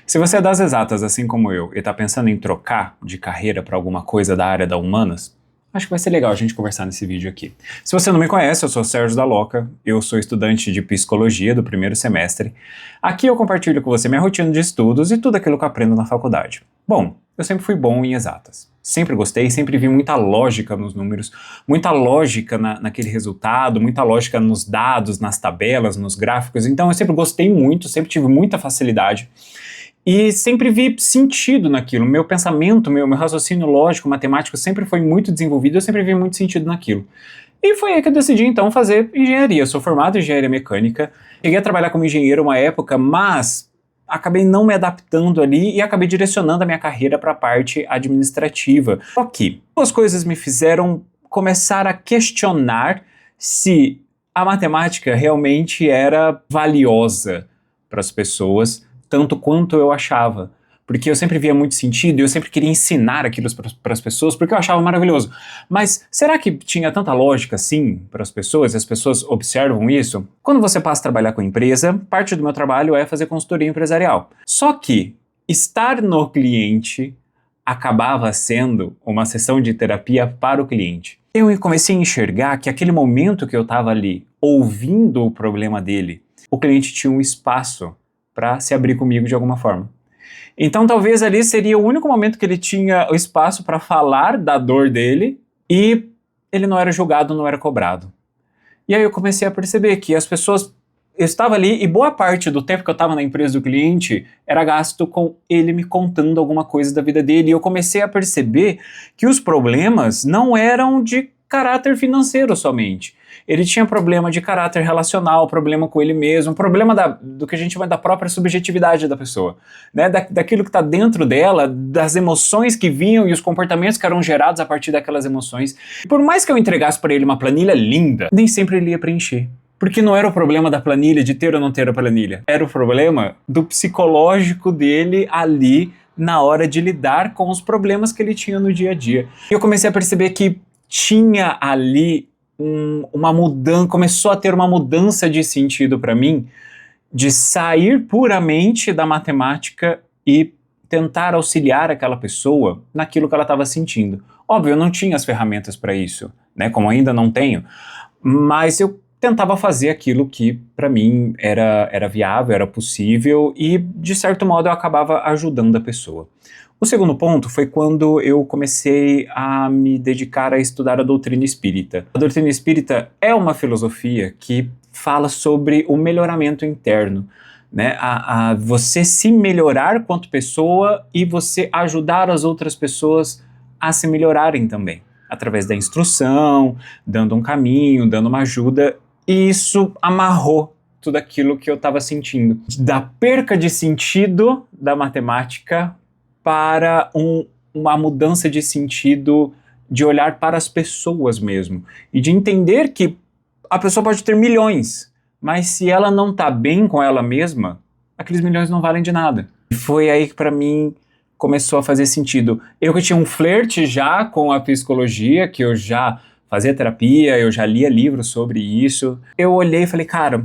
Se você é das exatas, assim como eu, e está pensando em trocar de carreira para alguma coisa da área da humanas, acho que vai ser legal a gente conversar nesse vídeo aqui. Se você não me conhece, eu sou Sérgio Dalloca, eu sou estudante de psicologia do primeiro semestre. Aqui eu compartilho com você minha rotina de estudos e tudo aquilo que eu aprendo na faculdade. Bom, eu sempre fui bom em exatas. Sempre gostei, sempre vi muita lógica nos números, muita lógica naquele resultado, muita lógica nos dados, nas tabelas, nos gráficos. Então eu sempre gostei muito, sempre tive muita facilidade. E sempre vi sentido naquilo. Meu pensamento, meu raciocínio lógico, matemático sempre foi muito desenvolvido, eu sempre vi muito sentido naquilo. E foi aí que eu decidi então fazer engenharia. Eu sou formado em engenharia mecânica, cheguei a trabalhar como engenheiro uma época, mas acabei não me adaptando ali e acabei direcionando a minha carreira para a parte administrativa. Só que duas coisas me fizeram começar a questionar se a matemática realmente era valiosa para as pessoas, tanto quanto eu achava. Porque eu sempre via muito sentido e eu sempre queria ensinar aquilo para as pessoas porque eu achava maravilhoso. Mas será que tinha tanta lógica assim para as pessoas? As pessoas observam isso? Quando você passa a trabalhar com empresa, parte do meu trabalho é fazer consultoria empresarial. Só que estar no cliente acabava sendo uma sessão de terapia para o cliente. Eu comecei a enxergar que aquele momento que eu estava ali ouvindo o problema dele, o cliente tinha um espaço para se abrir comigo de alguma forma. Então talvez ali seria o único momento que ele tinha o espaço para falar da dor dele e ele não era julgado, não era cobrado. E aí eu comecei a perceber que as pessoas... Eu estava ali e boa parte do tempo que eu estava na empresa do cliente era gasto com ele me contando alguma coisa da vida dele. E eu comecei a perceber que os problemas não eram de caráter financeiro somente. Ele tinha problema de caráter relacional, problema com ele mesmo, problema do que a gente chama da própria subjetividade da pessoa, né? Daquilo que está dentro dela, das emoções que vinham e os comportamentos que eram gerados a partir daquelas emoções. E por mais que eu entregasse para ele uma planilha linda, nem sempre ele ia preencher. Porque não era o problema da planilha, de ter ou não ter a planilha. Era o problema do psicológico dele ali na hora de lidar com os problemas que ele tinha no dia a dia. E eu comecei a perceber que tinha ali uma mudança, começou a ter uma mudança de sentido para mim, de sair puramente da matemática e tentar auxiliar aquela pessoa naquilo que ela estava sentindo. Óbvio, eu não tinha as ferramentas para isso, né? Como ainda não tenho, mas eu tentava fazer aquilo que para mim era viável, era possível e de certo modo eu acabava ajudando a pessoa. O segundo ponto foi quando eu comecei a me dedicar a estudar a doutrina espírita. A doutrina espírita é uma filosofia que fala sobre o melhoramento interno, né? A você se melhorar quanto pessoa e você ajudar as outras pessoas a se melhorarem também, através da instrução, dando um caminho, dando uma ajuda, e isso amarrou tudo aquilo que eu estava sentindo. Da perca de sentido da matemática para uma mudança de sentido, de olhar para as pessoas mesmo, e de entender que a pessoa pode ter milhões, mas se ela não está bem com ela mesma, aqueles milhões não valem de nada. E foi aí que para mim começou a fazer sentido. Eu que tinha um flerte já com a psicologia, que eu já fazia terapia, eu já lia livros sobre isso, eu olhei e falei, cara,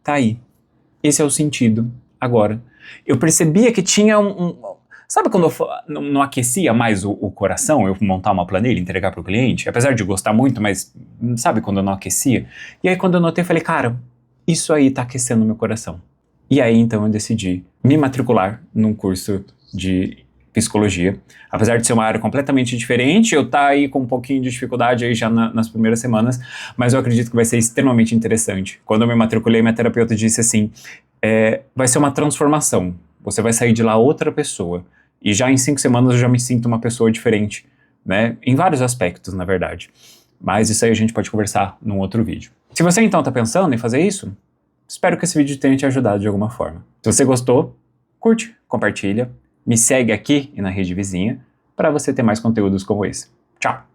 tá aí, esse é o sentido agora. Eu percebia que tinha sabe quando eu não aquecia mais o coração, eu montar uma planilha e entregar para o cliente? Apesar de gostar muito, mas sabe quando eu não aquecia? E aí quando eu notei, eu falei, cara, isso aí tá aquecendo meu coração. E aí então eu decidi me matricular num curso de psicologia. Apesar de ser uma área completamente diferente, eu tá aí com um pouquinho de dificuldade aí já nas primeiras semanas, mas eu acredito que vai ser extremamente interessante. Quando eu me matriculei, minha terapeuta disse assim, vai ser uma transformação. Você vai sair de lá outra pessoa. E já em 5 semanas eu já me sinto uma pessoa diferente, né? Em vários aspectos, na verdade. Mas isso aí a gente pode conversar num outro vídeo. Se você então está pensando em fazer isso, espero que esse vídeo tenha te ajudado de alguma forma. Se você gostou, curte, compartilha, me segue aqui e na rede vizinha para você ter mais conteúdos como esse. Tchau!